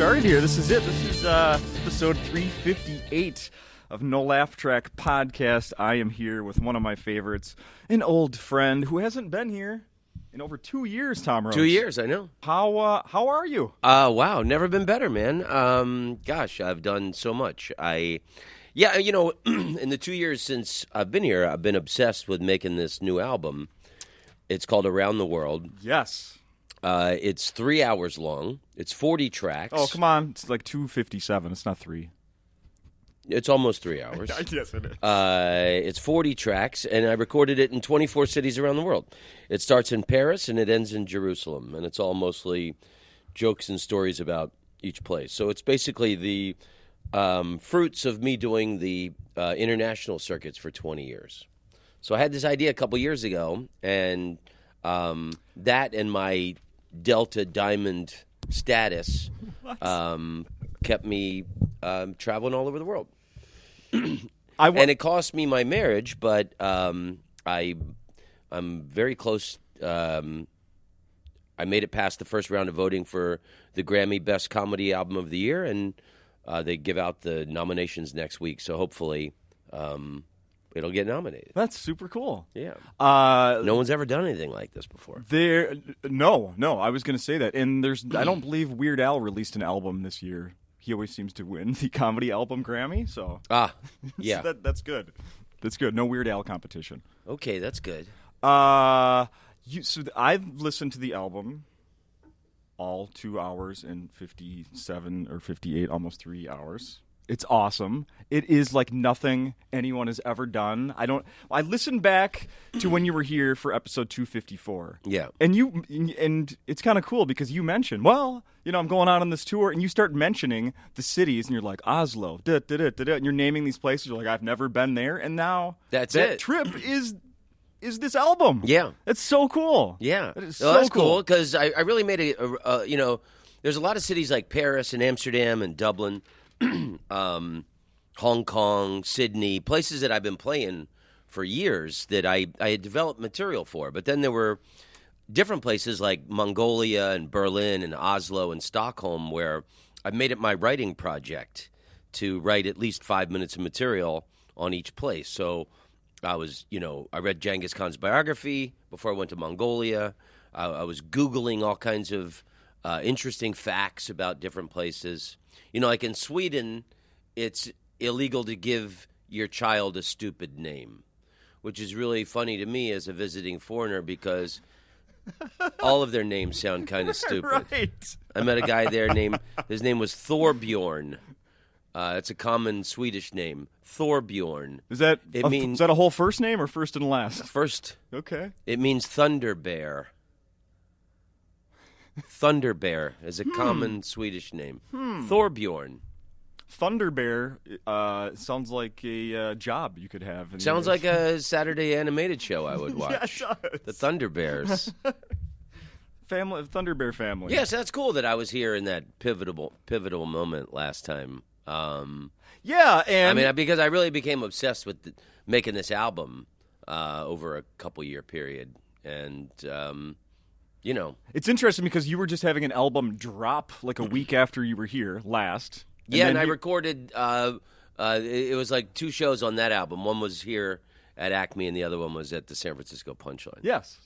started here. This is it. This is episode 358 of No Laugh Track podcast. I am here with one of my favorites, an old friend who hasn't been here in over 2 years, Tom Rhodes. 2 years, I know. How are you? Wow, never been better, man. Gosh, I've done so much. In the 2 years since I've been here, I've been obsessed with making this new album. It's called Around the World. Yes. It's 3 hours long. It's 40 tracks. Oh, come on. It's like 2:57. It's not 3. It's almost 3 hours. Yes, it is. It's 40 tracks, and I recorded it in 24 cities around the world. It starts in Paris, and it ends in Jerusalem, and it's all mostly jokes and stories about each place. So it's basically the fruits of me doing the international circuits for 20 years. So I had this idea a couple years ago, and that and my Delta Diamond status kept me traveling all over the world. And it cost me my marriage, but I'm very close. I made it past the first round of voting for the Grammy Best Comedy Album of the Year, and they give out the nominations next week. So hopefully it'll get nominated. That's super cool. Yeah. No one's ever done anything like this before. No. I was going to say that. And I don't believe Weird Al released an album this year. He always seems to win the comedy album Grammy. So yeah, so that's good. That's good. No Weird Al competition. Okay, that's good. So I've listened to the album all 2 hours and 57 or 58, almost 3 hours. It's awesome. It is like nothing anyone has ever done. I listened back to when you were here for episode 254. Yeah. And it's kind of cool because you mentioned, I'm going out on this tour, and you start mentioning the cities, and you're like, Oslo, and you're naming these places. You're like, I've never been there, and now that trip is this album. Yeah. It's so cool. Yeah. That is that's cool because I really made it, there's a lot of cities like Paris and Amsterdam and Dublin, Hong Kong, Sydney, places that I've been playing for years that I had developed material for. But then there were different places like Mongolia and Berlin and Oslo and Stockholm where I made it my writing project to write at least 5 minutes of material on each place. So I read Genghis Khan's biography before I went to Mongolia. I was Googling all kinds of interesting facts about different places. Like in Sweden, it's illegal to give your child a stupid name, which is really funny to me as a visiting foreigner because all of their names sound kind of stupid. Right. I met a guy there his name was Thorbjorn. It's a common Swedish name, Thorbjorn. Is that a whole first name or first and last? First. Okay. It means thunder bear. Thunder bear is a common Swedish name. Thorbjorn. Thunder Bear sounds like a job you could have. Sounds like a Saturday animated show I would watch. Yeah, it does. The Thunder Bears. Thunder Bear family. Yes, that's cool that I was here in that pivotal moment last time. Because I really became obsessed with making this album over a couple-year period. And, It's interesting because you were just having an album drop like a week after you were here last. And I recorded, it was like 2 shows on that album. One was here at Acme, and the other one was at the San Francisco Punchline. Yes.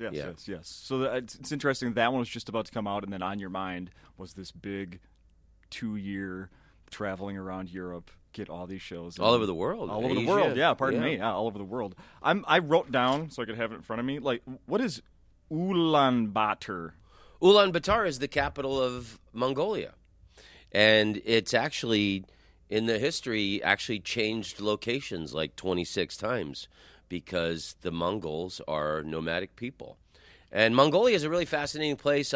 So it's interesting that one was just about to come out, and then on your mind was this big 2-year traveling around Europe, get all these shows. All over the world. All over the world, pardon me. Yeah, all over the world. I wrote down, so I could have it in front of me, like, what is Ulaanbaatar? Ulaanbaatar is the capital of Mongolia. And it's actually, in the history, changed locations like 26 times because the Mongols are nomadic people. And Mongolia is a really fascinating place.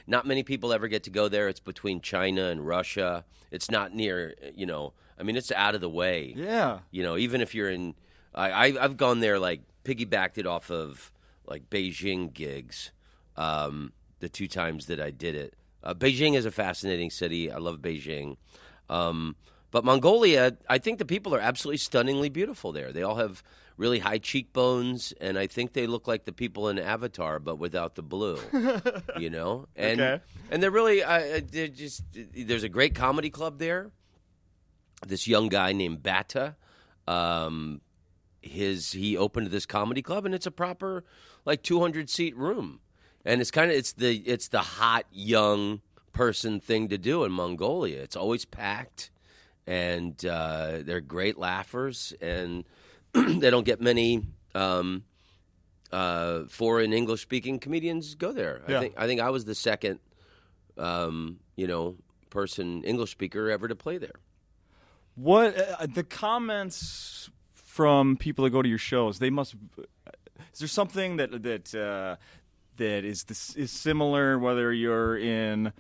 Not many people ever get to go there. It's between China and Russia. It's not near, it's out of the way. Yeah. Even if you're in, I've gone there, like, piggybacked it off of, like, Beijing gigs, the 2 times that I did it. Beijing is a fascinating city. I love Beijing. But Mongolia, I think the people are absolutely stunningly beautiful there. They all have really high cheekbones, and I think they look like the people in Avatar, but without the blue. You know, and Okay. and they're really they're just. There's a great comedy club there. This young guy named Bata, he opened this comedy club, and it's a proper 200-seat room, and it's the hot young person thing to do in Mongolia. It's always packed, and they're great laughers, and they don't get many foreign English speaking comedians go there. Yeah. I think I was the second person English speaker ever to play there. What the comments from people that go to your shows? They must. Is there something that is similar whether you're in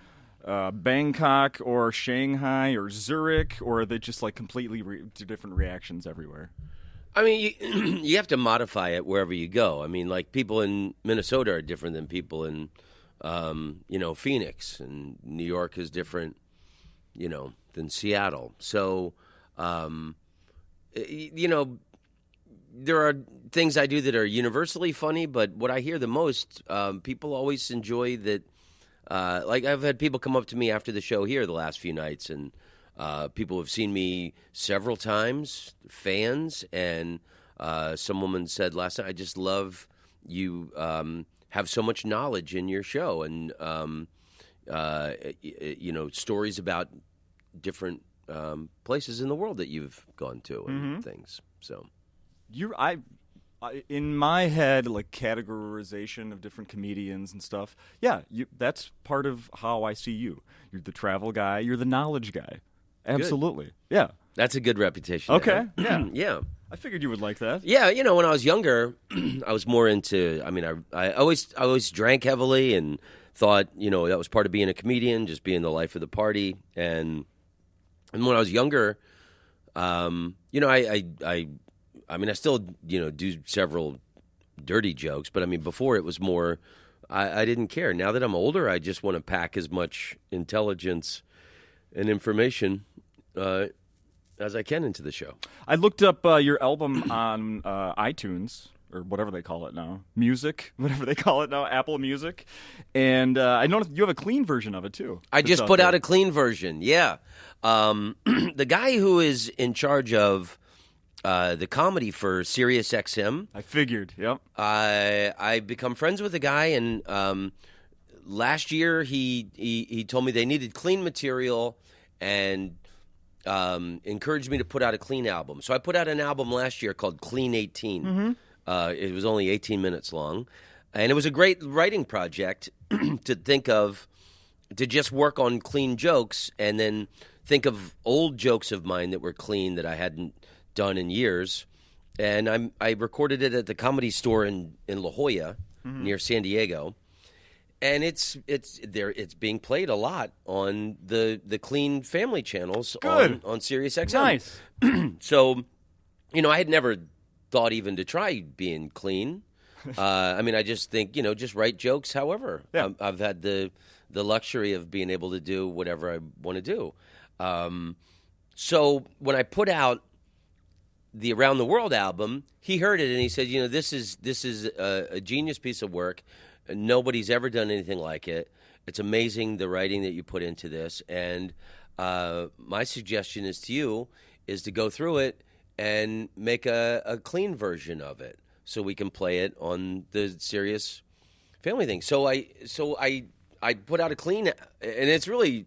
Bangkok or Shanghai or Zurich, or are they just completely different reactions everywhere? I mean, you have to modify it wherever you go. I mean, people in Minnesota are different than people in Phoenix, and New York is different, than Seattle. So. There are things I do that are universally funny, but what I hear the most, people always enjoy that. I've had people come up to me after the show here the last few nights, and people have seen me several times, fans, and some woman said last night, I just love you have so much knowledge in your show, and stories about different places in the world that you've gone to and things. So, in my head, categorization of different comedians and stuff. Yeah, that's part of how I see you. You're the travel guy. You're the knowledge guy. Absolutely. Good. Yeah. That's a good reputation. Okay. Yeah. Yeah. I figured you would like that. Yeah, when I was younger, I was more into. I mean, I always drank heavily and thought that was part of being a comedian, just being the life of the party. And when I was younger, I still do several dirty jokes, but I mean before it was more. I didn't care. Now that I'm older, I just want to pack as much intelligence and information as I can into the show. I looked up your album on iTunes, or whatever they call it now, Apple Music, and I noticed you have a clean version of it too. I just put out a clean version, yeah. The guy who is in charge of the comedy for Sirius XM. I figured, yep. I become friends with the guy, and last year he told me they needed clean material and encouraged me to put out a clean album. So I put out an album last year called Clean 18. Mm-hmm. It was only 18 minutes long, and it was a great writing project to think of, to just work on clean jokes and then think of old jokes of mine that were clean that I hadn't done in years. And I recorded it at the Comedy Store in La Jolla, near San Diego, and it's being played a lot on the clean family channels on Sirius XM. Nice. So, I had never thought even to try being clean. I mean, I just think, just write jokes however. Yeah. I've had the luxury of being able to do whatever I want to do. So when I put out the Around the World album, he heard it and he said, this is a genius piece of work. Nobody's ever done anything like it. It's amazing the writing that you put into this. And my suggestion is to you is to go through it and make a clean version of it so we can play it on the Sirius family thing. So I put out a clean, and it's really,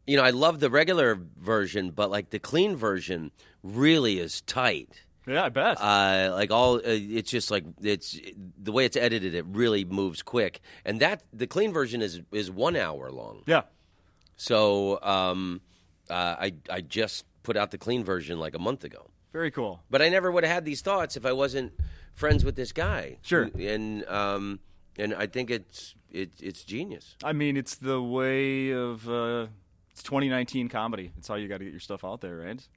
I love the regular version, but the clean version really is tight. Yeah, I bet. It's just it's the way it's edited. It really moves quick, and the clean version is 1 hour long. Yeah. So I just put out the clean version a month ago. Very cool. But I never would have had these thoughts if I wasn't friends with this guy. Sure. And I think it's genius. I mean, it's the way of it's 2019 comedy. It's how you got to get your stuff out there, right?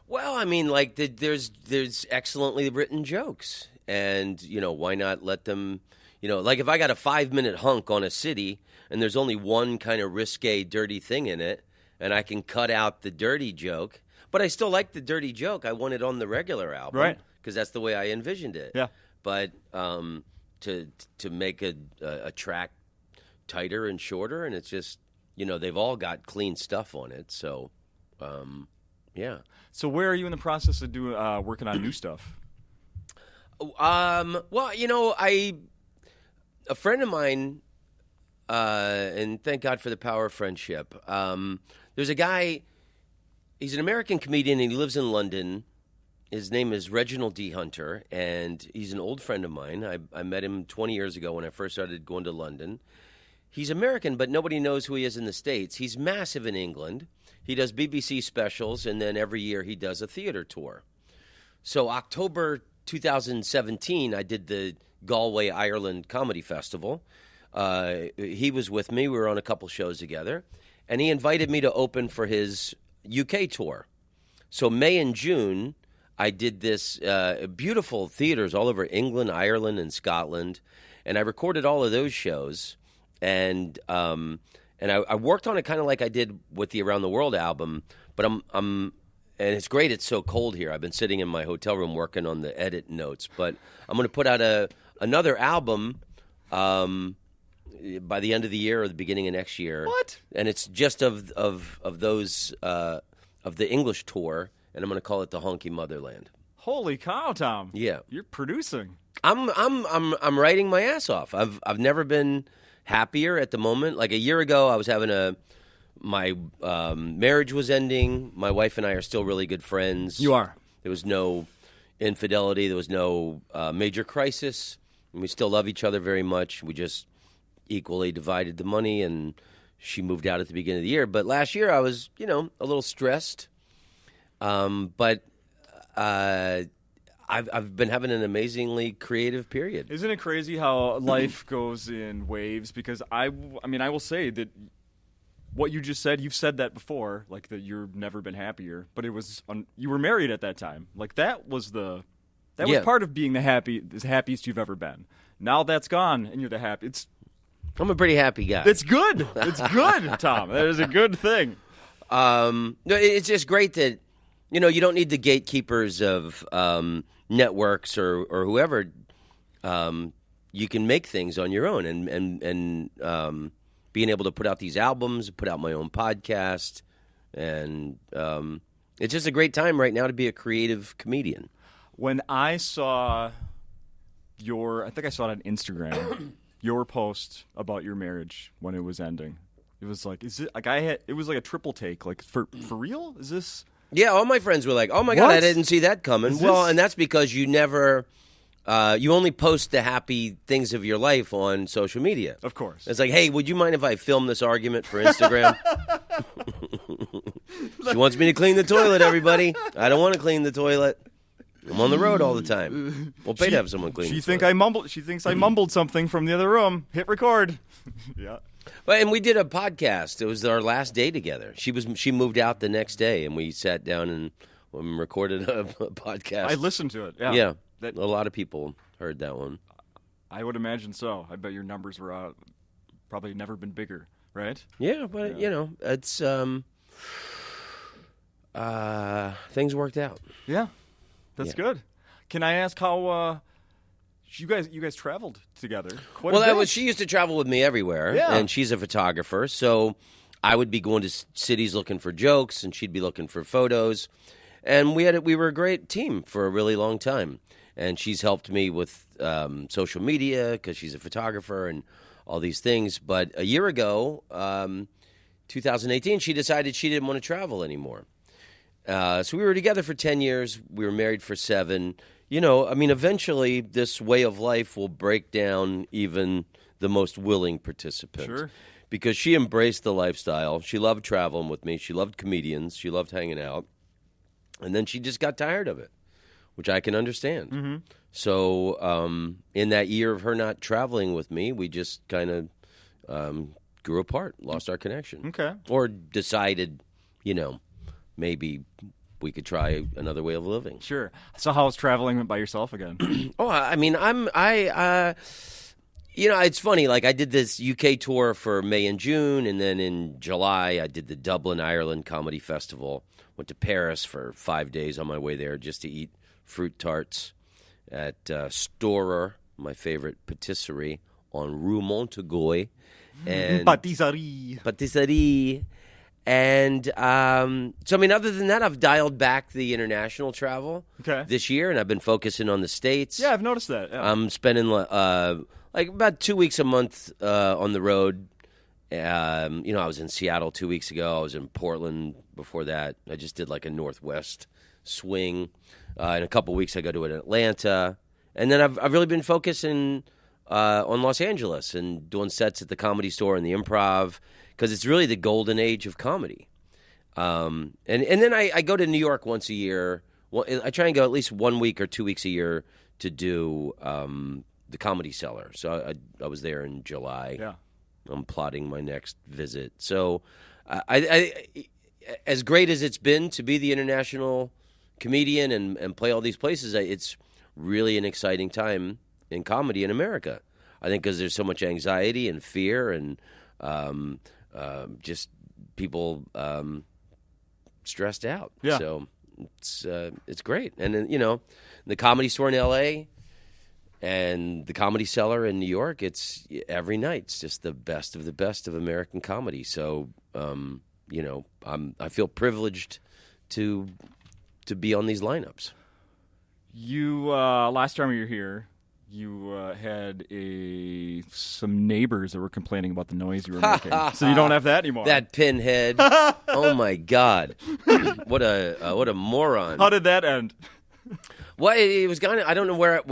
Well, I mean, there's excellently written jokes, and why not let them? If I got a 5-minute hunk on a city, and there's only one kind of risque, dirty thing in it, and I can cut out the dirty joke, but I still like the dirty joke. I want it on the regular album, Right? because that's the way I envisioned it. Yeah. But to make a track tighter and shorter, and it's just, they've all got clean stuff on it. So, yeah. So where are you in the process of working on new stuff? Well, a friend of mine, and thank God for the power of friendship. There's a guy, he's an American comedian, and he lives in London. His name is Reginald D. Hunter, and he's an old friend of mine. I met him 20 years ago when I first started going to London. He's American, but nobody knows who he is in the States. He's massive in England. He does BBC specials, and then every year he does a theater tour. So October 2017, I did the Galway, Ireland Comedy Festival. He was with me. We were on a couple shows together. And he invited me to open for his UK tour. So May and June, I did this beautiful theaters all over England, Ireland, and Scotland. And I recorded all of those shows. And I worked on it kind of like I did with the Around the World album. But and it's great it's so cold here. I've been sitting in my hotel room working on the edit notes. But I'm going to put out another album by the end of the year or the beginning of next year. What? And it's just of those of the English tour, and I'm going to call it the Honky Motherland. Holy cow, Tom! Yeah, you're producing. I'm writing my ass off. I've never been happier at the moment. Like a year ago, I was having my marriage was ending. My wife and I are still really good friends. You are. There was no infidelity. There was no major crisis. And we still love each other very much. We just equally divided the money, and she moved out at the beginning of the year. But last year I was, a little stressed. But I've been having an amazingly creative period. Isn't it crazy how life goes in waves? Because I will say that what you just said, you've said that before, like that you've never been happier. But it was you were married at that time. Like that was was part of being the happiest you've ever been. Now that's gone, and you're the happiest. I'm a pretty happy guy. It's good. It's good, Tom. That is a good thing. It's just great that, you don't need the gatekeepers of networks or whoever. You can make things on your own, and being able to put out these albums, put out my own podcast, and it's just a great time right now to be a creative comedian. When I saw I think I saw it on Instagram, your post about your marriage when it was ending. It was like, it was like a triple take. Like, for real? Is this? Yeah, all my friends were like, "Oh my God, I didn't see that coming." And that's because you never, you only post the happy things of your life on social media. Of course. It's like, hey, would you mind if I film this argument for Instagram? She wants me to clean the toilet, everybody. I don't want to clean the toilet. I'm on the road all the time. We'll pay to have someone clean. She thinks I mumbled something from the other room. Hit record. Yeah. And we did a podcast. It was our last day together. She moved out the next day, and we sat down and recorded a podcast. I listened to it. Yeah. Yeah. A lot of people heard that one. I would imagine so. I bet your numbers were probably never been bigger, right? Yeah, but it's things worked out. Yeah. That's good. Can I ask how you guys traveled together? She used to travel with me everywhere, and she's a photographer, so I would be going to cities looking for jokes, and she'd be looking for photos, and we were a great team for a really long time. And she's helped me with social media because she's a photographer and all these things. But a year ago, 2018, she decided she didn't want to travel anymore. So we were together for 10 years. We were married for 7. Eventually this way of life will break down even the most willing participant. Sure. Because she embraced the lifestyle. She loved traveling with me. She loved comedians. She loved hanging out. And then she just got tired of it, which I can understand. Mm-hmm. So in that year of her not traveling with me, we just kind of grew apart, lost our connection. Okay. Or decided, maybe we could try another way of living. Sure. So how was traveling by yourself again? It's funny. Like I did this UK tour for May and June, and then in July I did the Dublin, Ireland Comedy Festival. Went to Paris for 5 days on my way there just to eat fruit tarts. at Storer, my favorite patisserie on Rue Montague. And Patisserie. And so, I mean, other than that, I've dialed back the international travel this year, and I've been focusing on the States. Yeah, I've noticed that. Yeah. I'm spending like about 2 weeks a month on the road. I was in Seattle 2 weeks ago. I was in Portland before that. I just did like a Northwest swing. In a couple weeks, I go to Atlanta. And then I've really been focusing on Los Angeles and doing sets at the Comedy Store and the Improv, because it's really the golden age of comedy. And then I go to New York once a year. Well, I try and go at least 1 week or 2 weeks a year to do the Comedy Cellar. So I was there in July. Yeah. I'm plotting my next visit. So I as great as it's been to be the international comedian and play all these places, it's really an exciting time in comedy in America. I think because there's so much anxiety and fear and just people stressed out. Yeah. So it's great. And then, the Comedy Store in L.A. and the Comedy Cellar in New York, it's every night. It's just the best of American comedy. So, I feel privileged to be on these lineups. You last time you were here, you had some neighbors that were complaining about the noise you were making. So you don't have that anymore. That pinhead! Oh my God! What a moron! How did that end? Well, it was kind of, I don't know what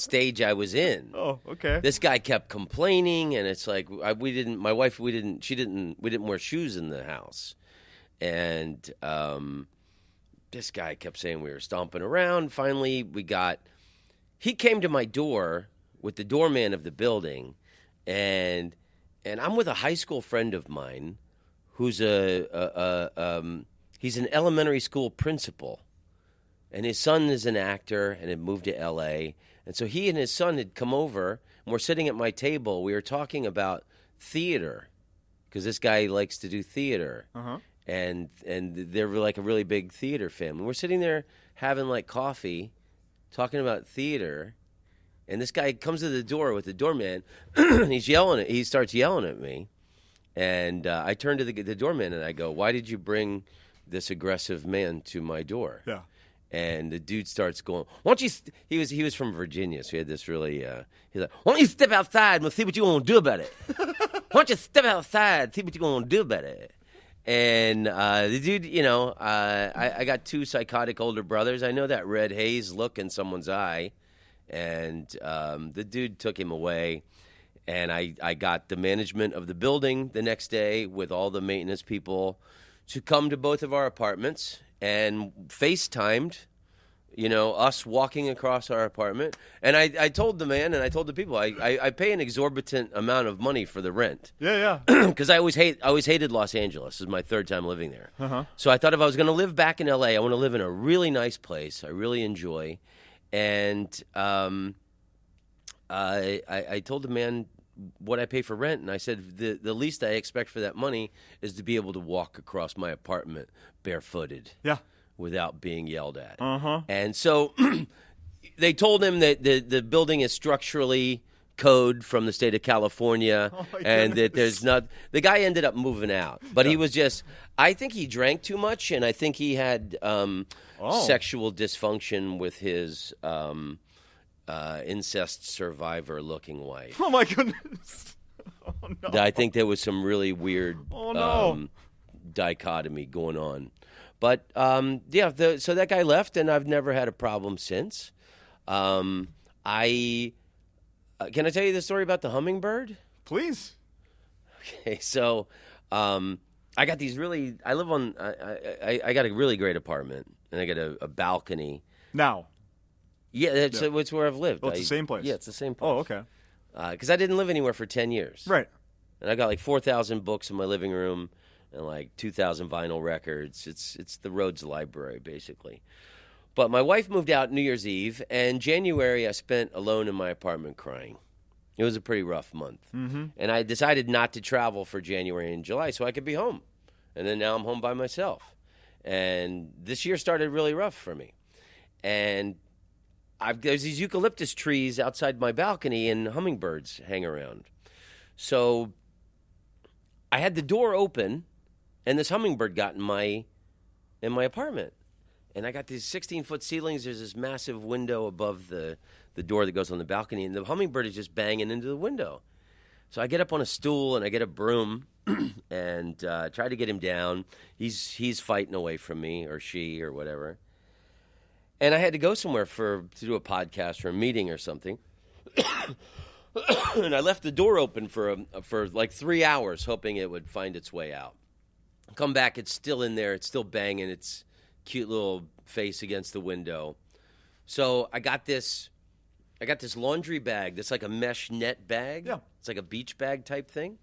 stage I was in. Oh, okay. This guy kept complaining, and it's like we didn't wear shoes in the house, and this guy kept saying we were stomping around. Finally, he came to my door with the doorman of the building, and I'm with a high school friend of mine who's he's an elementary school principal, and his son is an actor and had moved to L.A., and so he and his son had come over, and we're sitting at my table. We were talking about theater, because this guy likes to do theater. Uh-huh. And they're like a really big theater family. We're sitting there having like coffee, talking about theater, and this guy comes to the door with the doorman. He starts yelling at me, and I turn to the doorman and I go, "Why did you bring this aggressive man to my door?" Yeah. And the dude starts going, "Why don't you?" He was from Virginia, so he had this really. He's like, "Why don't you step outside and we'll see what you're gonna do about it? Why don't you step outside, see what you're gonna do about it?" And the dude, I got two psychotic older brothers. I know that red haze look in someone's eye. And the dude took him away. And I got the management of the building the next day with all the maintenance people to come to both of our apartments and FaceTimed, us walking across our apartment. And I told the man and I told the people, I pay an exorbitant amount of money for the rent. Yeah. Because I always hated Los Angeles. This is my third time living there. Uh-huh. So I thought if I was going to live back in L.A., I want to live in a really nice place I really enjoy. And I told the man what I pay for rent, and I said the least I expect for that money is to be able to walk across my apartment barefooted. Yeah. Without being yelled at. Uh-huh. And so they told him that the building is structurally code from the state of California, and that there's not. The guy ended up moving out, but he was just. I think he drank too much, and I think he had sexual dysfunction with his incest survivor-looking wife. Oh my goodness! Oh no! I think there was some really weird dichotomy going on. But, so that guy left, and I've never had a problem since. Can I tell you the story about the hummingbird? Please. Okay, so I got these really – I live on I got a really great apartment, and I got a balcony. Now? Yeah, it's where I've lived. Oh, it's the same place? Yeah, it's the same place. Oh, okay. Because I didn't live anywhere for 10 years. Right. And I got like 4,000 books in my living room. And like 2,000 vinyl records. It's the Rhodes Library, basically. But my wife moved out New Year's Eve, and January I spent alone in my apartment crying. It was a pretty rough month. Mm-hmm. And I decided not to travel for January and July so I could be home. And then now I'm home by myself. And this year started really rough for me. and there's these eucalyptus trees outside my balcony, and hummingbirds hang around. So I had the door open, and this hummingbird got in my apartment. And I got these 16-foot ceilings. There's this massive window above the door that goes on the balcony, and the hummingbird is just banging into the window. So I get up on a stool, and I get a broom and try to get him down. He's fighting away from me, or she, or whatever. And I had to go somewhere to do a podcast or a meeting or something. And I left the door open for like 3 hours, hoping it would find its way out. Come back, it's still in there. It's still banging its cute little face against the window. So I got this laundry bag that's like a mesh net bag. Yeah. It's like a beach bag type thing.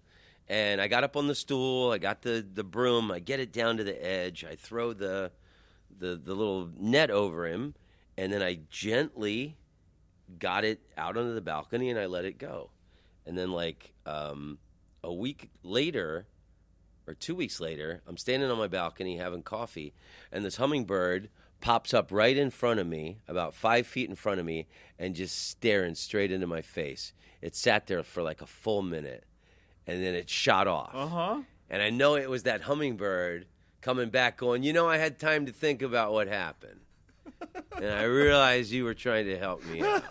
And I got up on the stool. I got the broom. I get it down to the edge. I throw the little net over him, and then I gently got it out onto the balcony, and I let it go. And then like a week later or 2 weeks later, I'm standing on my balcony having coffee, and this hummingbird pops up right in front of me, about 5 feet in front of me, and just staring straight into my face. It sat there for like a full minute, and then it shot off. Uh-huh. And I know it was that hummingbird coming back going, I had time to think about what happened. And I realized you were trying to help me out.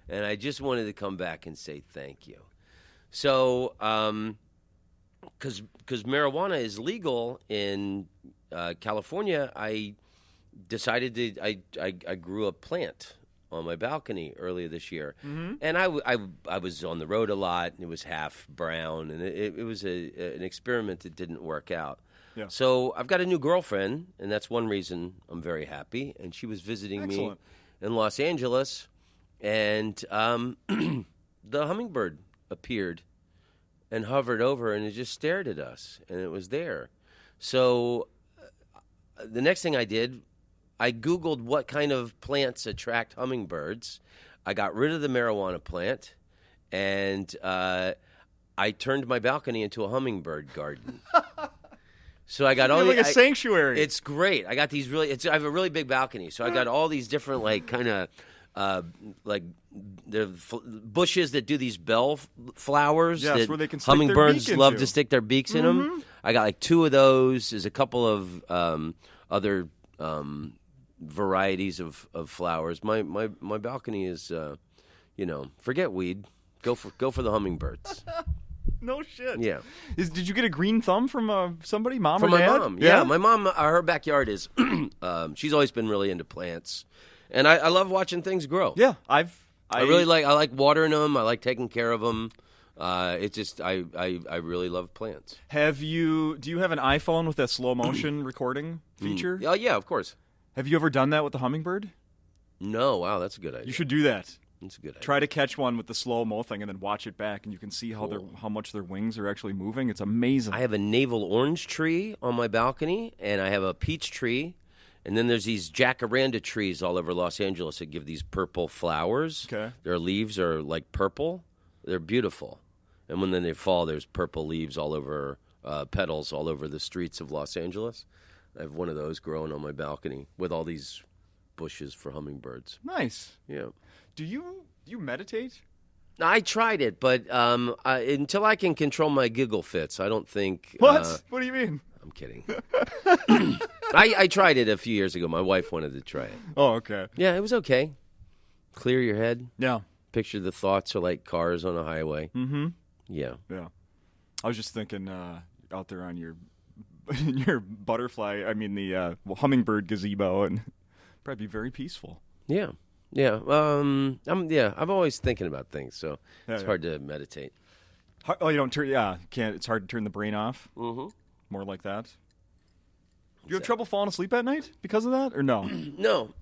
And I just wanted to come back and say thank you. So, because marijuana is legal in California, I decided I grew a plant on my balcony earlier this year. Mm-hmm. And I was on the road a lot, and it was half brown, and it was an experiment that didn't work out. Yeah. So I've got a new girlfriend, and that's one reason I'm very happy. And she was visiting Excellent. me in Los Angeles, and the hummingbird appeared and hovered over, and it just stared at us, and it was there. So the next thing I did, I Googled what kind of plants attract hummingbirds. I got rid of the marijuana plant, and I turned my balcony into a hummingbird garden. So I got all like a sanctuary. It's great. I got these I have a really big balcony, so I got all these different like kind of like the bushes that do these bell flowers. Yes, that where they can stick hummingbirds their beak love into. to stick their beaks in them. I got like 2 of those. There's a couple of other varieties of flowers. My balcony is, forget weed. Go for the hummingbirds. No shit. Yeah. Did you get a green thumb from somebody, mom From or my dad? mom. Yeah, my mom, her backyard is, she's always been really into plants. And I love watching things grow. Yeah, I like watering them. I like taking care of them. It's just, I really love plants. Do you have an iPhone with that slow motion recording feature? Oh, yeah, of course. Have you ever done that with the hummingbird? No, wow, that's a good idea. You should do that. That's a good idea. Try to catch one with the slow-mo thing and then watch it back, and you can see how much their wings are actually moving. It's amazing. I have a navel orange tree on my balcony, and I have a peach tree, and then there's these jacaranda trees all over Los Angeles that give these purple flowers. Okay. Their leaves are like purple. They're beautiful. And when then they fall, there's purple leaves all over, petals all over the streets of Los Angeles. I have one of those growing on my balcony with all these bushes for hummingbirds. Nice. Yeah. Do you meditate? I tried it, but until I can control my giggle fits, I don't think... What? What do you mean? I'm kidding. I tried it a few years ago. My wife wanted to try it. Oh, okay. Yeah, it was okay. Clear your head. Yeah. Picture the thoughts are like cars on a highway. Mm-hmm. Yeah. Yeah. I was just thinking out there on your butterfly, the hummingbird gazebo, and probably be very peaceful. Yeah. Yeah. I'm always thinking about things, so it's Yeah. hard to meditate. Oh, you don't turn. Yeah, can't. It's hard to turn the brain off. Mm-hmm. More like that. Do you have trouble falling asleep at night because of that, or no? No,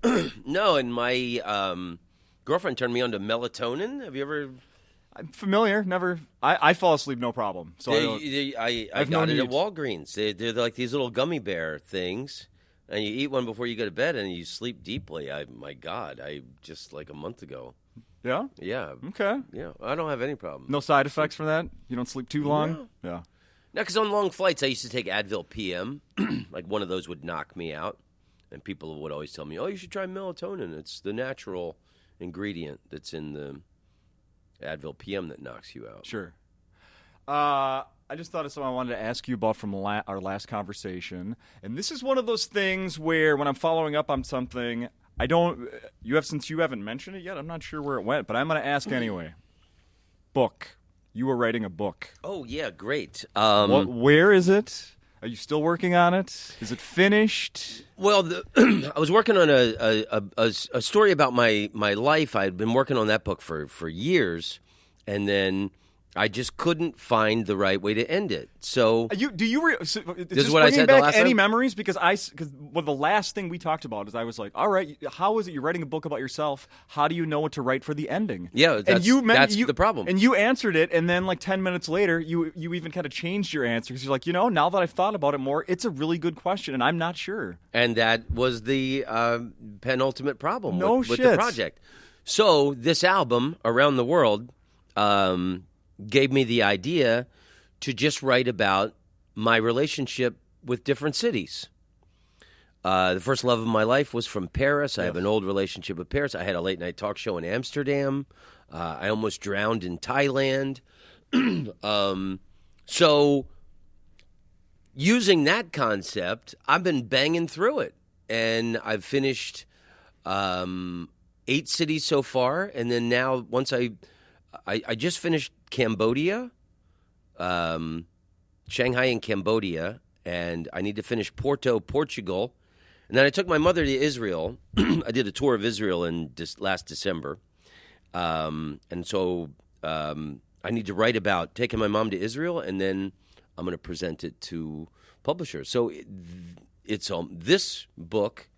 no. And my girlfriend turned me on to melatonin. Have you ever? I'm familiar. Never. I fall asleep no problem. So I I've got no it at need. Walgreens. They're like these little gummy bear things, and you eat one before you go to bed, and you sleep deeply. My God, I just like a month ago. Yeah. Yeah. Okay. Yeah. I don't have any problem. No side effects from that. You don't sleep too long. No. Yeah. No, because on long flights, I used to take Advil PM. Like one of those would knock me out. And people would always tell me, "Oh, you should try melatonin. It's the natural ingredient that's in the Advil PM that knocks you out." Sure. I just thought of something I wanted to ask you about from our last conversation. And this is one of those things where when I'm following up on something, since you haven't mentioned it yet, I'm not sure where it went, but I'm going to ask anyway. Book. You were writing a book. Oh, yeah, great. Where is it? Are you still working on it? Is it finished? Well, I was working on a story about my life. I had been working on that book for years, and then I just couldn't find the right way to end it. So, this is what I said back the last any time? memories? Because the last thing we talked about is I was like, all right, how is it you're writing a book about yourself? How do you know what to write for the ending? Yeah, that's the problem. And you answered it, and then like 10 minutes later, you even kind of changed your answer because you're like, now that I've thought about it more, it's a really good question, and I'm not sure. And that was the penultimate problem with shit. the project. So this album, Around the World, gave me the idea to just write about my relationship with different cities. The first love of my life was from Paris. I have an old relationship with Paris. I had a late-night talk show in Amsterdam. I almost drowned in Thailand. So using that concept, I've been banging through it. And I've finished 8 cities so far. And then now, once I just finished Cambodia, Shanghai and Cambodia, and I need to finish Porto, Portugal. And then I took my mother to Israel. I did a tour of Israel in last December. And so I need to write about taking my mom to Israel, and then I'm going to present it to publishers. So this book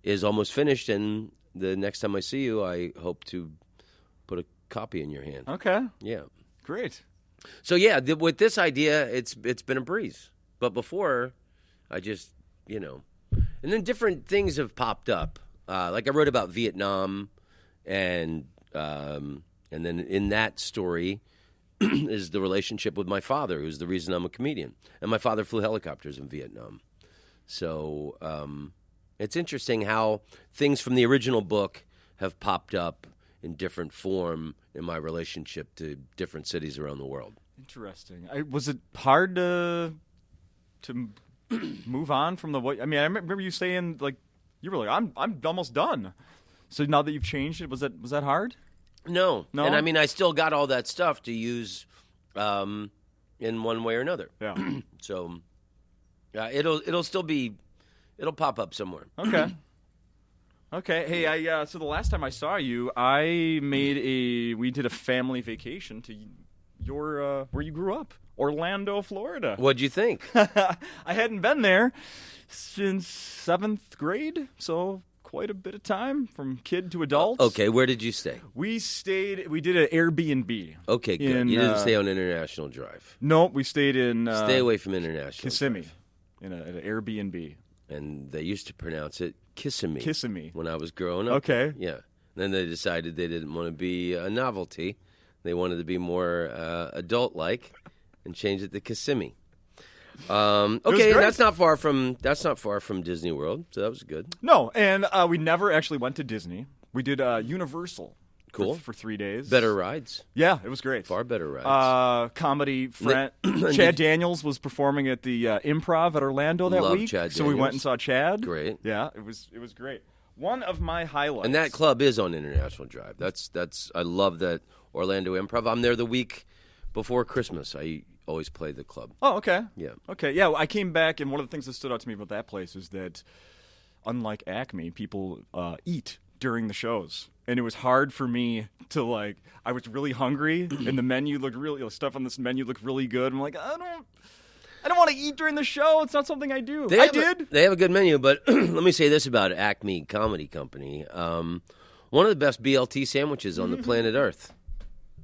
is almost finished, and the next time I see you, I hope to put a copy in your hand. Okay. Yeah. Great. So yeah, with this idea, it's been a breeze. But before, I just, and then different things have popped up. Like I wrote about Vietnam, and then in that story is the relationship with my father, who's the reason I'm a comedian. And my father flew helicopters in Vietnam. So it's interesting how things from the original book have popped up in different form in my relationship to different cities around the world. Interesting. Was it hard to move on from the way? I mean, I remember you saying like you were like, I'm almost done. So now that you've changed it, was that hard? No. And I mean, I still got all that stuff to use in one way or another. Yeah. So it'll still be, it'll pop up somewhere. Okay. Okay. Hey, so the last time I saw you, we did a family vacation to your where you grew up, Orlando, Florida. What'd you think? I hadn't been there since 7th grade, so quite a bit of time from kid to adult. Okay, where did you stay? We did an Airbnb. Okay, good. You didn't stay on International Drive. No, we stayed in stay away from International Kissimmee, Drive. at an Airbnb. And they used to pronounce it Kissimmee. Kissimmee. When I was growing up. Okay. Yeah. Then they decided they didn't want to be a novelty. They wanted to be more adult-like and changed it to Kissimmee. Okay, that's not far from Disney World, so that was good. No, and we never actually went to Disney. We did Universal. Cool. For 3 days. Better rides. Yeah, it was great. Far better rides. Comedy friend Chad Daniels was performing at the Improv at Orlando that Love week. Chad so we went and saw Chad. Great. Yeah, it was great. One of my highlights. And that club is on International Drive. That's I love that Orlando Improv. I'm there the week before Christmas. I always play the club. Oh, okay. Yeah. Okay, yeah, I came back, and one of the things that stood out to me about that place is that, unlike Acme, people eat during the shows. And it was hard for me to, I was really hungry, and the menu looked really, stuff on this menu looked really good. I'm like, I don't want to eat during the show. It's not something I do. They have a good menu, but let me say this about Acme Comedy Company. One of the best BLT sandwiches on the planet Earth.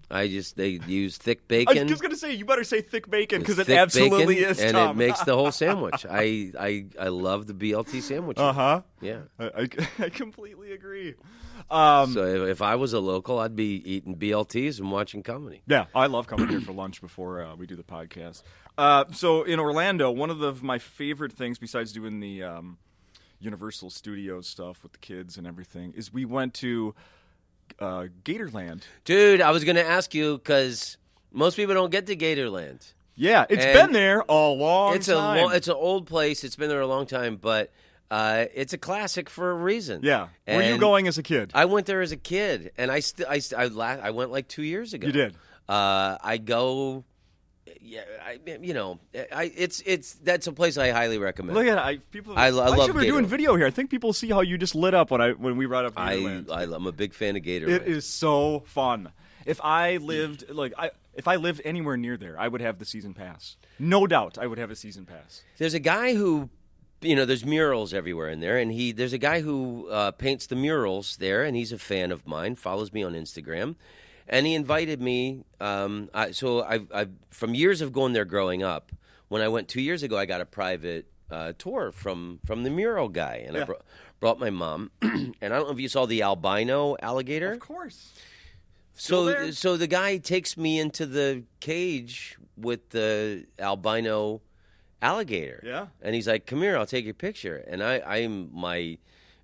They use thick bacon. I was just going to say, you better say thick bacon, because it absolutely bacon, is, and Tom. it makes the whole sandwich. I love the BLT sandwich. Uh-huh. Yeah. I completely agree. So if I was a local, I'd be eating BLTs and watching comedy. Yeah, I love coming here for lunch before we do the podcast. So in Orlando, one of my favorite things, besides doing the Universal Studios stuff with the kids and everything, is we went to Gatorland. Dude, I was going to ask you because most people don't get to Gatorland. Yeah, it's been there a long time. It's an old place. It's been there a long time, but it's a classic for a reason. Yeah. And were you going as a kid? I went there as a kid, and I went like 2 years ago. You did. I go. Yeah, that's a place I highly recommend. Look at it. People. I love Actually, we're doing Gatorland. video here. I think people see how you just lit up when we brought up Gatorland. I'm a big fan of Gatorland. It is so fun. If I lived anywhere near there, I would have the season pass. No doubt, I would have a season pass. There's a guy who, there's murals everywhere in there, and there's a guy who paints the murals there, and he's a fan of mine. Follows me on Instagram. And he invited me. I from years of going there growing up. When I went 2 years ago, I got a private tour from the mural guy, and I brought my mom. And I don't know if you saw the albino alligator. Of course. So the guy takes me into the cage with the albino alligator. Yeah. And he's like, "Come here, I'll take your picture." And I'm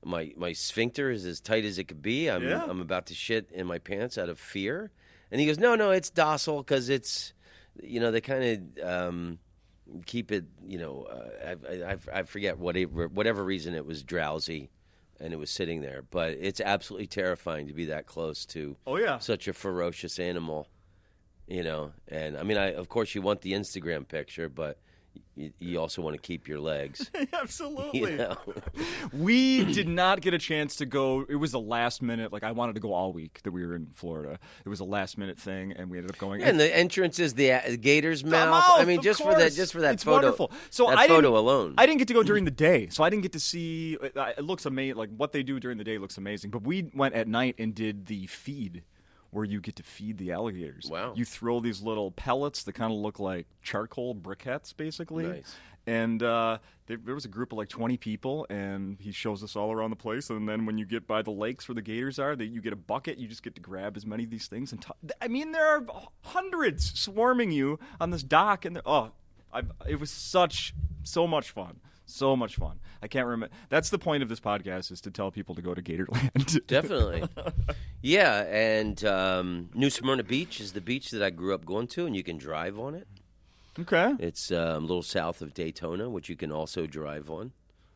my sphincter is as tight as it could be. I'm about to shit in my pants out of fear. And he goes, no, it's docile because it's, they kind of keep it, I forget whatever reason it was drowsy and it was sitting there. But it's absolutely terrifying to be that close to such a ferocious animal, And, I mean, of course you want the Instagram picture, but you also want to keep your legs. Absolutely. We did not get a chance to go. It was a last minute. I wanted to go all week that we were in Florida. It was a last minute thing, and we ended up going. And the entrance is the gator's mouth. I mean, just for that it's photo. Wonderful. So that photo alone. I didn't get to go during the day, so I didn't get to see. It looks amazing. What they do during the day looks amazing. But we went at night and did the feed, where you get to feed the alligators. Wow. You throw these little pellets that kind of look like charcoal briquettes, basically. Nice. And there was a group of 20 people, and he shows us all around the place. And then when you get by the lakes where the gators are, you get a bucket. You just get to grab as many of these things. And there are hundreds swarming you on this dock. And it was so much fun. So much fun. I can't remember. That's the point of this podcast, is to tell people to go to Gatorland. Definitely. Yeah, and New Smyrna Beach is the beach that I grew up going to, and you can drive on it. Okay. It's a little south of Daytona, which you can also drive on.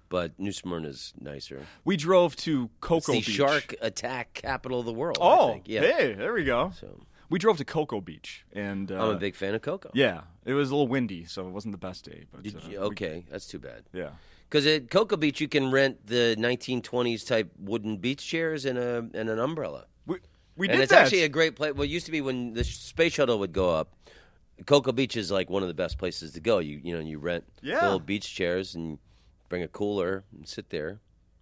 But New Smyrna's nicer. We drove to Cocoa Beach. Beach. The shark attack capital of the world, Oh, I think. Yeah. Hey, there we go. So we drove to Cocoa Beach. And I'm a big fan of Cocoa. Yeah. It was a little windy, so it wasn't the best day. But that's too bad. Yeah. Because at Cocoa Beach, you can rent the 1920s type wooden beach chairs and an umbrella. We and did it's that. actually a great place. Well, it used to be when the space shuttle would go up. Cocoa Beach is one of the best places to go. You rent little beach chairs and bring a cooler and sit there,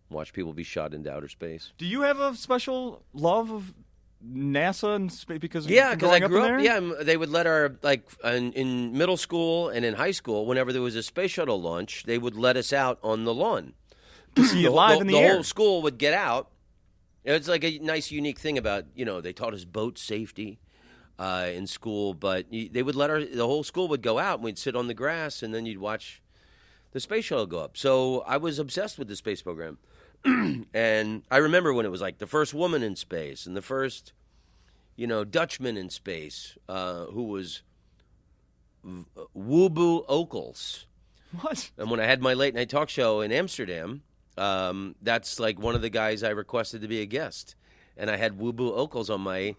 watch people be shot into outer space. Do you have a special love of NASA and space because I grew up. there? Yeah, they would let our in middle school and in high school, whenever there was a space shuttle launch, they would let us out on the lawn to see it live in the air. The whole school would get out. It's a nice, unique thing about they taught us boat safety in school, but they would let the whole school would go out and we'd sit on the grass and then you'd watch the space shuttle go up. So I was obsessed with the space program. And I remember when it was the first woman in space and the first, Dutchman in space, who was Woobo Okels. What? And when I had my late night talk show in Amsterdam, that's one of the guys I requested to be a guest. And I had Woobo Okels on my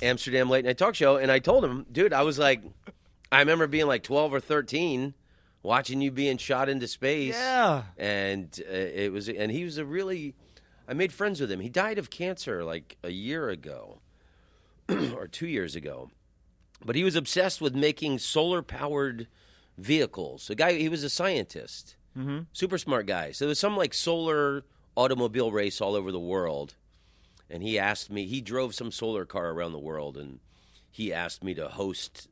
Amsterdam late night talk show. And I told him, dude, I was I remember being 12 or 13, watching you being shot into space. Yeah. And he was I made friends with him. He died of cancer a year ago or 2 years ago. But he was obsessed with making solar-powered vehicles. He was a scientist. Mm-hmm. Super smart guy. So there was some solar automobile race all over the world. And he asked me, he drove some solar car around the world, and he asked me to host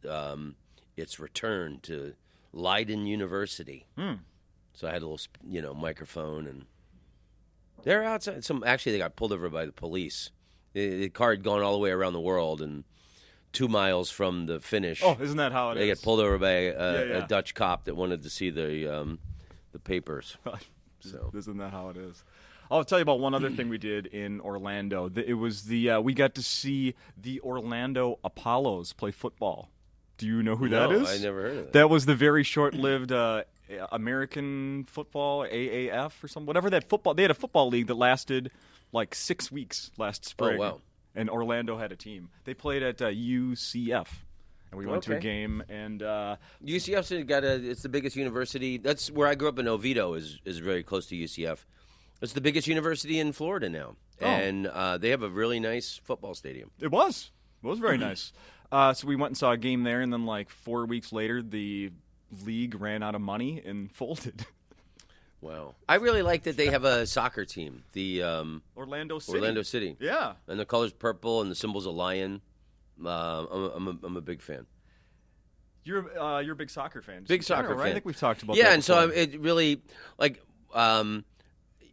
its return to Leiden University. So I had a little, microphone, and they're outside. Actually, they got pulled over by the police. The car had gone all the way around the world, and 2 miles from the finish. Oh, isn't that how it is? They get pulled over by a Dutch cop that wanted to see the papers. So isn't that how it is? I'll tell you about one other thing we did in Orlando. It was we got to see the Orlando Apollos play football. Do you know who that is? I never heard of that. That was the very short-lived American football, AAF or something. Whatever that football. They had a football league that lasted like 6 weeks last spring. Oh, wow. And Orlando had a team. They played at UCF. And we went to a game, and UCF's it's the biggest university. That's where I grew up in Oviedo. Is very close to UCF. It's the biggest university in Florida now, and they have a really nice football stadium. It was very nice. So we went and saw a game there, and then like 4 weeks later, the league ran out of money and folded. Wow, I really like that they have a soccer team. The Orlando City. Orlando City. Yeah, and the color's purple, and the symbol's a lion. I'm a big fan. You're a big soccer fan. Big soccer fan. Right? I think we've talked about. Yeah, that and so before. it really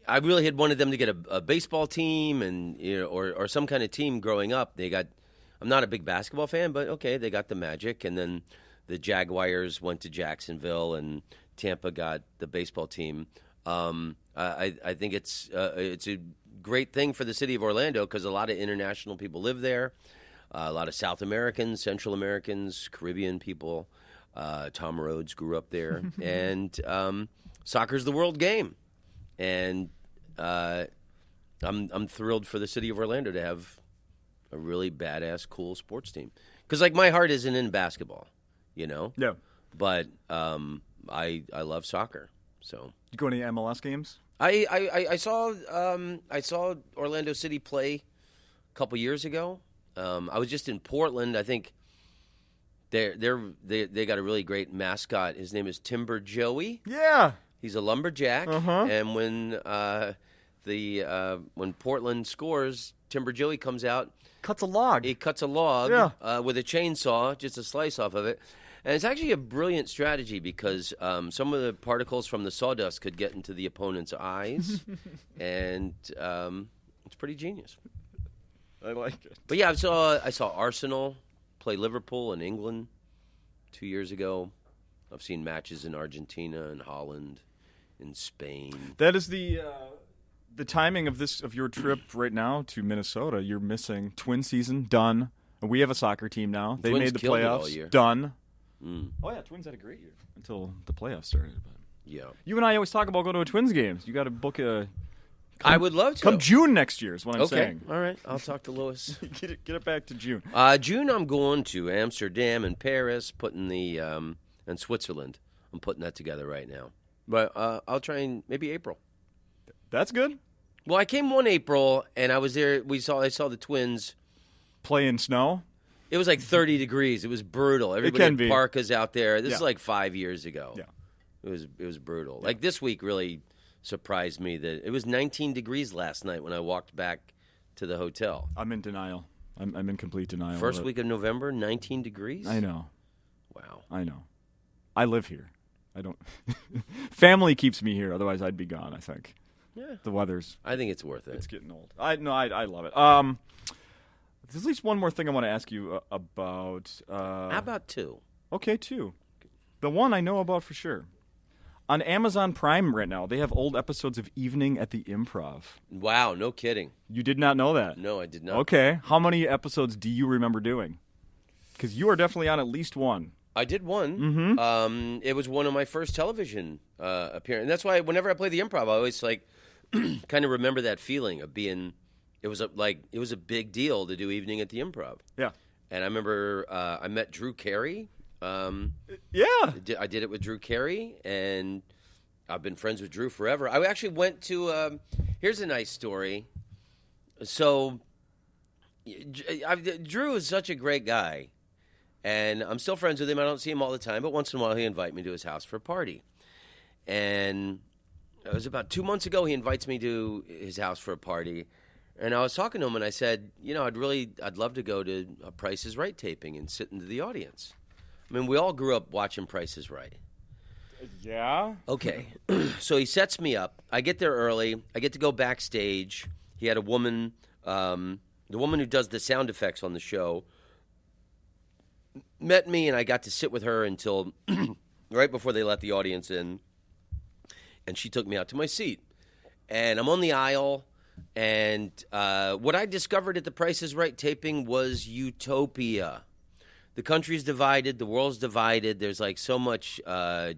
I really had wanted them to get a baseball team and or some kind of team growing up. I'm not a big basketball fan, but okay, they got the Magic, and then the Jaguars went to Jacksonville, and Tampa got the baseball team. I think it's a great thing for the city of Orlando because a lot of international people live there. A lot of South Americans, Central Americans, Caribbean people. Tom Rhodes grew up there, and soccer's the world game. And I'm thrilled for the city of Orlando to have a really badass, cool sports team. Because like my heart isn't in basketball, Yeah. But I love soccer. So You go to any MLS games? I saw Orlando City play a couple years ago. I was just in Portland. I think they got a really great mascot. His name is Timber Joey. Yeah. He's a lumberjack, and when Portland scores, Timber Joey comes out. Cuts a log. He cuts a log with a chainsaw, just a slice off of it. And it's actually a brilliant strategy because some of the particles from the sawdust could get into the opponent's eyes, and it's pretty genius. I like it. But yeah, I saw Arsenal play Liverpool in England 2 years ago. I've seen matches in Argentina and Holland, in Spain. That is the timing of your trip right now to Minnesota. You're missing Twin season done, and we have a soccer team now. They Twins made the killed it all playoffs year. done. Mm. Oh yeah, Twins had a great year until the playoffs started. But Yeah, you and I always talk about going to a Twins game. You got to book a. I would love to. Come June next year is what I'm Okay, saying. all right. I'll talk to Lewis. Get it back to June. June, I'm going to Amsterdam and Paris, and Switzerland. I'm putting that together right now. But I'll try and maybe April. That's good. Well, I came one April, and I was there. I saw the Twins. Play in snow. It was like 30 degrees. It was brutal. Everybody can had be. parkas out there. This is Yeah. like 5 years ago. Yeah. It was brutal. Like this week really surprised me that it was 19 degrees last night when I walked back to the hotel. I'm in denial. I'm in complete denial. First of it. week of November, 19 degrees? I know. Wow. I know. I live here. I don't. Family keeps me here. Otherwise, I'd be gone. I think. Yeah. The weather's. I think it's worth it. It's getting old. I love it. There's at least one more thing I want to ask you about. How about two? Okay, two. The one I know about for sure. On Amazon Prime right now, they have old episodes of Evening at the Improv. Wow, no kidding. You did not know that? No, I did not. Okay. How many episodes do you remember doing? Because you are definitely on at least one. I did one. Mm-hmm. It was one of my first television appearances. And that's why whenever I play the improv, I always kind of remember that feeling of being. It was a big deal to do Evening at the Improv. Yeah. And I remember I met Drew Carey. Yeah. I did it with Drew Carey, and I've been friends with Drew forever. I actually went to. Here's a nice story. So, Drew is such a great guy, and I'm still friends with him. I don't see him all the time, but once in a while he invites me to his house for a party. And it was about 2 months ago. He invites me to his house for a party, and I was talking to him, and I said, I'd love to go to a Price is Right taping and sit into the audience. I mean, we all grew up watching Price is Right. Yeah. Okay. So he sets me up. I get there early. I get to go backstage. He had a woman, the woman who does the sound effects on the show, met me, and I got to sit with her until right before they let the audience in. and she took me out to my seat. And I'm on the aisle, and what I discovered at the Price is Right taping was utopia. The country's divided, the world's divided. There's like so much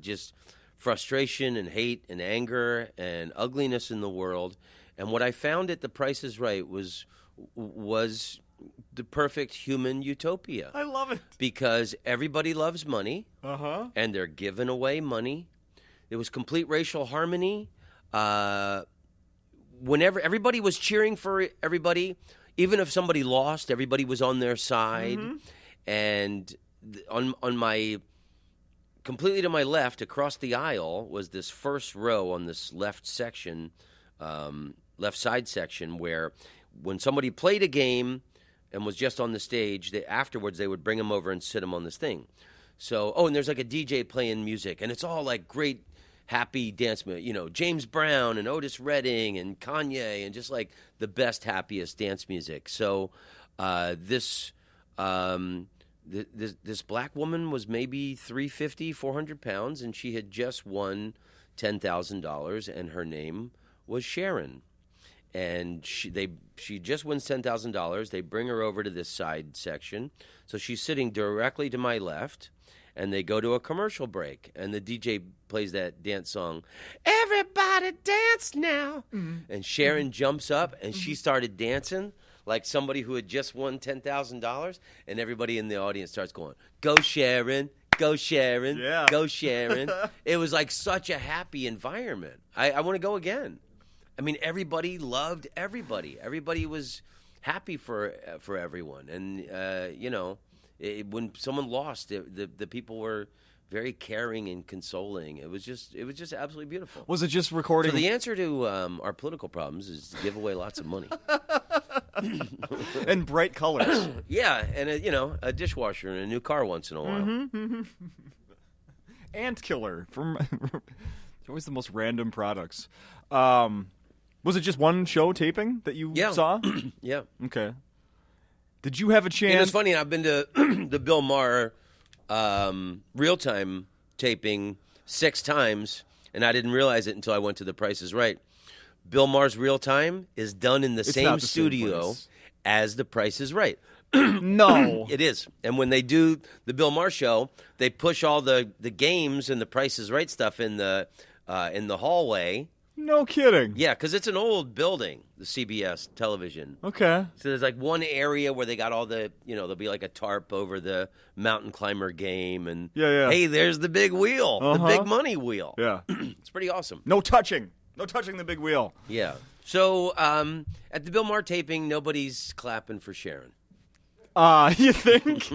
just frustration and hate and anger and ugliness in the world. And what I found at the Price is Right was the perfect human utopia. I love it. Because everybody loves money, and they're giving away money. There was complete racial harmony. Whenever everybody was cheering for everybody, even if somebody lost, everybody was on their side. And on my completely to my left, across the aisle, was this first row on this left section, left side section, where when somebody played a game and was just on the stage, afterwards they would bring him over and sit him on this thing. So, and there's like a DJ playing music, and it's all like great, happy dance music. You know, James Brown and Otis Redding and Kanye, and just like the best, happiest dance music. So, this black woman was maybe 350, 400 pounds, and she had just won $10,000, and her name was Sharon. And she just wins $10,000. They bring her over to this side section. So she's sitting directly to my left, and they go to a commercial break. And the DJ plays that dance song, "Everybody Dance Now." And Sharon jumps up, and she started dancing like somebody who had just won $10,000. And everybody in the audience starts going, "Go Sharon, go Sharon, Yeah. go Sharon." It was like such a happy environment. I want to go again. I mean, everybody loved everybody. Everybody was happy for everyone. And, when someone lost, the people were very caring and consoling. It was just absolutely beautiful. Was it just recording? So the answer to our political problems is to give away lots of money. And bright colors. Yeah, and a dishwasher and a new car once in a while. Ant killer from always the most random products. Was it just one show taping that you saw? Yeah. Okay. Did you have a chance? And it's funny, I've been to the Bill Maher real-time taping 6 times, and I didn't realize it until I went to The Price is Right. Bill Maher's real-time is done in the same studio as The Price is Right. No. It is. And when they do the Bill Maher show, they push all the games and The Price is Right stuff in the hallway. No kidding. Yeah, because it's an old building, the CBS television. Okay. So there's like one area where they got all the, there'll be like a tarp over the mountain climber game. And hey, there's the big wheel, the big money wheel. Yeah. It's pretty awesome. No touching the big wheel. Yeah. So at the Bill Maher taping, nobody's clapping for Sharon. You think?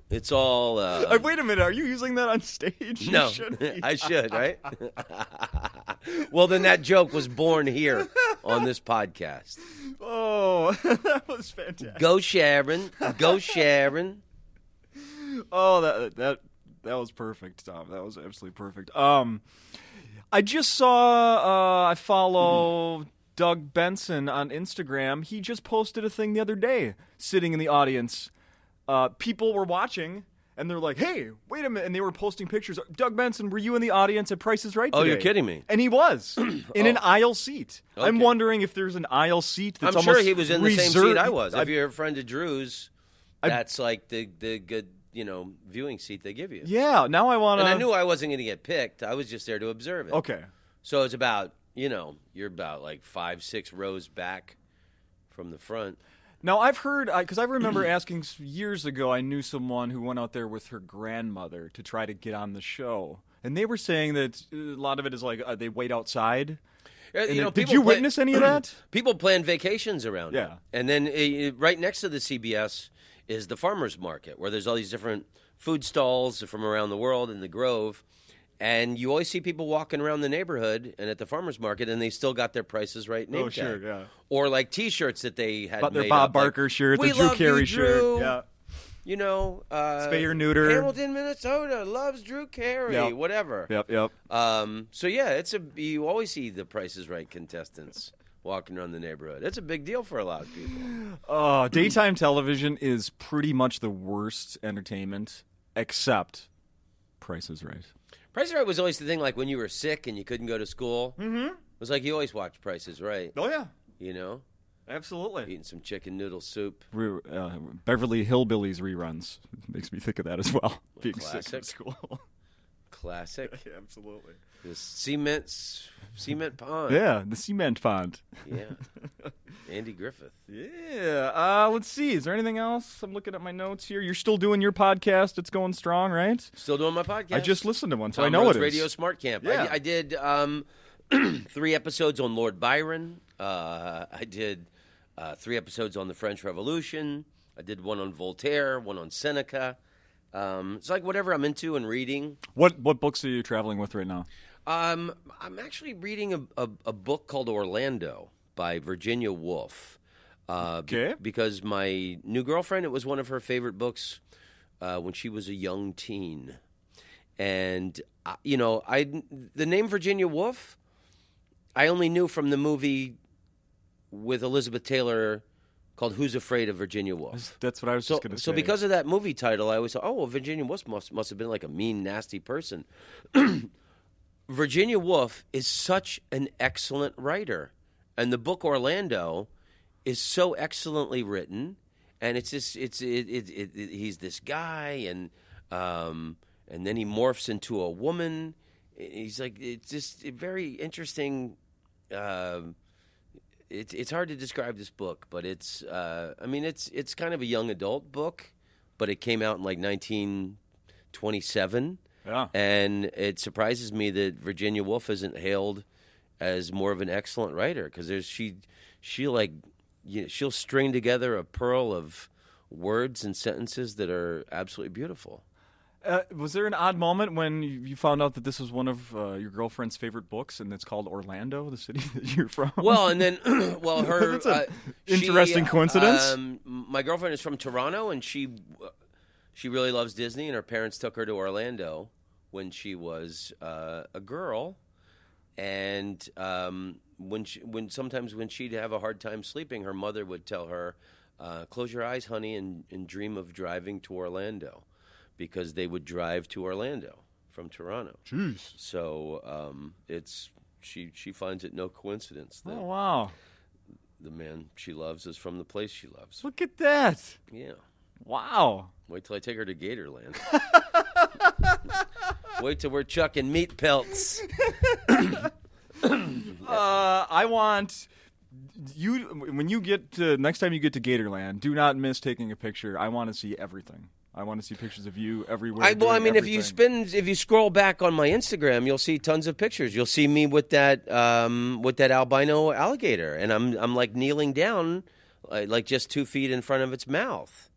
It's all... wait a minute, are you using that on stage? No, I should, right? Well, then that joke was born here on this podcast. Oh, that was fantastic. Go Sharon, go Sharon. Oh, that was perfect, Tom. That was absolutely perfect. I just saw, I follow Doug Benson on Instagram. He just posted a thing the other day, sitting in the audience. People were watching, and they're like, "Hey, wait a minute!" And they were posting pictures. Doug Benson, were you in the audience at Price is Right today? Oh, you're kidding me! And he was in an aisle seat. Okay. I'm wondering if there's an aisle seat that's I'm almost sure he was in the same reserved. seat I was. If you're a friend of Drew's, that's like the good viewing seat they give you. Yeah. Now I want to. And I knew I wasn't going to get picked. I was just there to observe it. Okay. So it's about you're about like 5-6 rows back from the front. Now, I've heard, because I remember asking years ago, I knew someone who went out there with her grandmother to try to get on the show. And they were saying that a lot of it is like they wait outside. Did you witness any of that? People plan vacations around it. Yeah. And then right next to the CBS is the farmer's market, where there's all these different food stalls from around the world in the Grove. And you always see people walking around the neighborhood and at the farmer's market, and they still got their Price is Right name tag. Sure, yeah. Or like T-shirts that they had But made their Bob up, Barker like, shirt, "We the Drew love Carey you, Drew." shirt. Yeah. Spay or neuter. Hamilton, Minnesota loves Drew Carey. Yep. Whatever. Yep. So yeah, you always see the Price is Right contestants walking around the neighborhood. It's a big deal for a lot of people. Daytime television is pretty much the worst entertainment, except Price is Right? Price is Right was always the thing, like when you were sick and you couldn't go to school. Mm-hmm. It was like you always watched Price is Right. Oh, yeah. You know? Absolutely. Eating some chicken noodle soup. Beverly Hillbillies reruns. Makes me think of that as well. Being Classic. sick from school. Classic. Yeah, absolutely. The cement pond. Yeah, the cement pond. Yeah. Andy Griffith. Yeah. Let's see. Is there anything else? I'm looking at my notes here. You're still doing your podcast. It's going strong, right? Still doing my podcast. I just listened to one, so Tom I know Rhodes it is. Radio Smart Camp. Yeah. I did 3 episodes on Lord Byron. I did 3 episodes on the French Revolution. I did one on Voltaire, one on Seneca. It's like whatever I'm into and reading. What books are you traveling with right now? I'm actually reading a book called Orlando by Virginia Woolf. Okay. Because my new girlfriend, it was one of her favorite books when she was a young teen. And, the name Virginia Woolf, I only knew from the movie with Elizabeth Taylor called Who's Afraid of Virginia Woolf. That's what I was just going to say. So because of that movie title, I always thought, Virginia Woolf must have been like a mean, nasty person. Virginia Woolf is such an excellent writer. And the book Orlando is so excellently written. And it's just, he's this guy, and then he morphs into a woman. He's like, it's just very interesting. It's hard to describe this book, but it's kind of a young adult book, but it came out in like 1927. Yeah. And it surprises me that Virginia Woolf isn't hailed as more of an excellent writer, because she'll string together a pearl of words and sentences that are absolutely beautiful. Was there an odd moment when you found out that this was one of your girlfriend's favorite books, and it's called Orlando, the city that you're from? Well, and then, her That's an interesting coincidence. My girlfriend is from Toronto, and she really loves Disney, and her parents took her to Orlando when she was a girl, and sometimes when she'd have a hard time sleeping, her mother would tell her, "Close your eyes, honey, and dream of driving to Orlando." Because they would drive to Orlando from Toronto. Jeez. So she finds it no coincidence that wow, the man she loves is from the place she loves. look at that. Yeah. Wow. Wait till I take her to Gatorland. Wait till we're chucking meat pelts. I want you, when you get to, next time you get to Gatorland, do not miss taking a picture. I want to see everything. I want to see pictures of you everywhere. If you scroll back on my Instagram, you'll see tons of pictures. You'll see me with that albino alligator, and I'm like kneeling down, like just 2 feet in front of its mouth,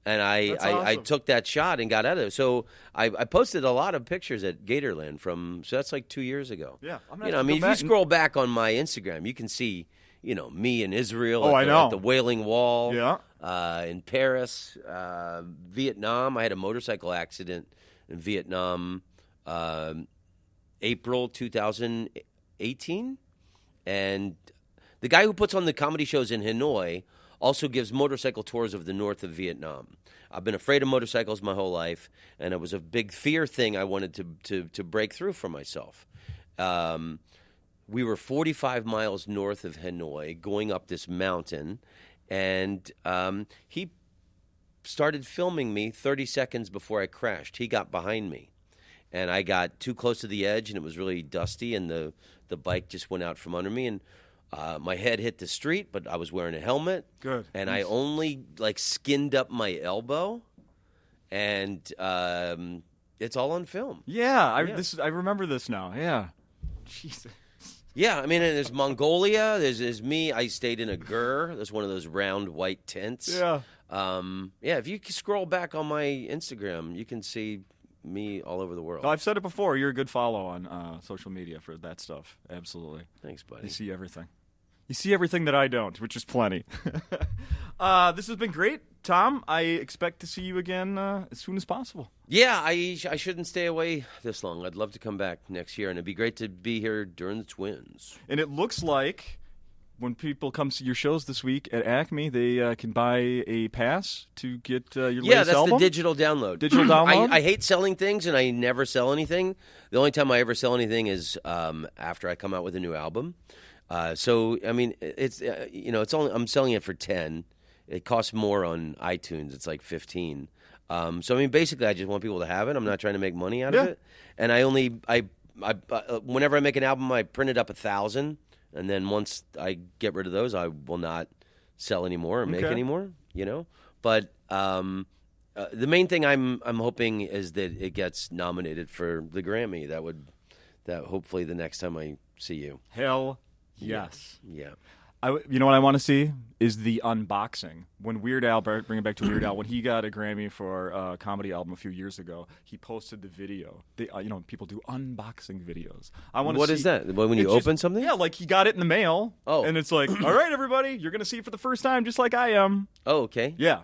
and I took that shot and got out of it. So I posted a lot of pictures at Gatorland so that's like 2 years ago. Yeah, if you scroll back on my Instagram, you can see me in Israel at the Wailing Wall. Yeah. In Paris, Vietnam. I had a motorcycle accident in Vietnam, April 2018. And the guy who puts on the comedy shows in Hanoi also gives motorcycle tours of the north of Vietnam. I've been afraid of motorcycles my whole life, and it was a big fear thing I wanted to break through for myself. We were 45 miles north of Hanoi going up this mountain, and he started filming me 30 seconds before I crashed. He got behind me, and I got too close to the edge, and it was really dusty, and the bike just went out from under me, and my head hit the street, but I was wearing a helmet. Good. And I only skinned up my elbow, and it's all on film. Yeah, I remember this now. Yeah. Jesus. Yeah, there's Mongolia. There's me. I stayed in a gur. There's one of those round white tents. Yeah. If you scroll back on my Instagram, you can see me all over the world. I've said it before. You're a good follow on social media for that stuff. Absolutely. Thanks, buddy. You see everything. You see everything that I don't, which is plenty. This has been great, Tom. I expect to see you again as soon as possible. Yeah, I shouldn't stay away this long. I'd love to come back next year, and it'd be great to be here during the Twins. And it looks like when people come see your shows this week at Acme, they can buy a pass to get your latest Yeah, that's album? the digital download. Digital download? I hate selling things, and I never sell anything. The only time I ever sell anything is after I come out with a new album. So I mean, it's it's only I'm selling it for 10. It costs more on iTunes. It's like 15. So I mean, basically, I just want people to have it. I'm not trying to make money out of it. And I whenever I make an album, I print it up 1,000, and then once I get rid of those, I will not sell anymore or make anymore. But the main thing I'm hoping is that it gets nominated for the Grammy. That hopefully the next time I see you. Hell yes. Yeah. You know what I want to see is the unboxing. When Weird Al, bring it back to Weird Al, when he got a Grammy for a comedy album a few years ago, he posted the video. People do unboxing videos. What is that? When you open something? Yeah, like he got it in the mail. Oh. And it's like, all right, everybody, you're going to see it for the first time just like I am. Oh, okay. Yeah.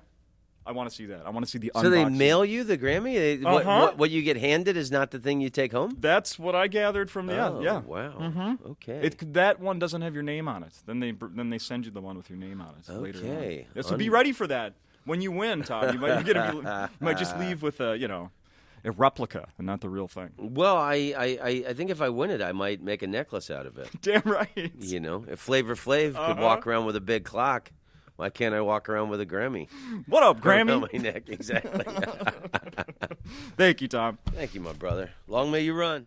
I want to see that. I want to see the unboxing. So they mail you the Grammy? What you get handed is not the thing you take home? That's what I gathered from Yeah. Yeah. Wow. Mm-hmm. Okay. That one doesn't have your name on it. Then they send you the one with your name on it later on. Okay. Yeah, so be ready for that. When you win, Tom, you might just leave with a replica and not the real thing. Well, I think if I win it, I might make a necklace out of it. Damn right. If Flavor Flav could walk around with a big clock, why can't I walk around with a Grammy? What up, Grammy? Around my neck, exactly. Thank you, Tom. Thank you, my brother. Long may you run.